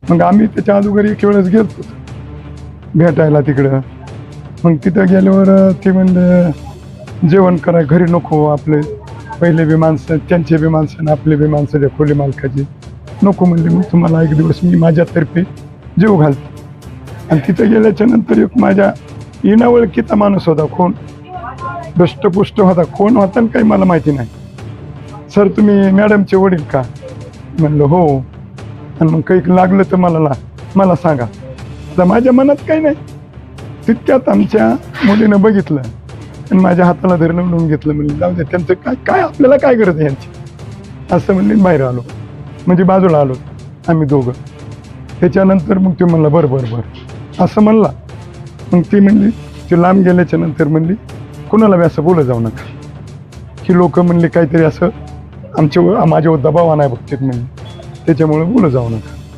मग आम्ही त्याच्या अगोदर एक वेळेस गेलो भेटायला तिकडं. मग तिथं गेल्यावर ते म्हणलं जेवण करा घरी नको, आपले पहिले बी माणसं त्यांचे बी माणसं आणि आपले बी माणसं त्या खोली मालकाची नको म्हणले. मग तुम्हाला एक दिवस मी माझ्यातर्फे जेव घालतो. आणि तिथं गेल्याच्या नंतर एक माझ्या इनावळखीचा माणूस होता, कोण दष्टपुष्ट होता, कोण होता काही मला माहिती नाही. सर तुम्ही मॅडमचे वडील का? म्हणलं हो. आणि मग काही लागलं तर मला सांगा. तर माझ्या मनात काही नाही. तितक्यात आमच्या मुलीनं बघितलं आणि माझ्या हाताला धरून म्हणून घेतलं. म्हणलं जाऊ दे, त्यांचं काय आपल्याला काय गरज आहे यांची, असं म्हणले. बाहेर आलो, म्हणजे बाजूला आलो आम्ही दोघं. त्याच्यानंतर मग ते म्हणलं बरं असं म्हणला. मग ती म्हणली, ते लांब गेल्याच्या नंतर म्हणली कुणाला बी असं बोलत जाऊ नका, की लोक म्हणले काहीतरी असं माझ्यावर दबाव आणाय बघतात म्हणले, त्याच्यामुळे बोलत जाऊ नका.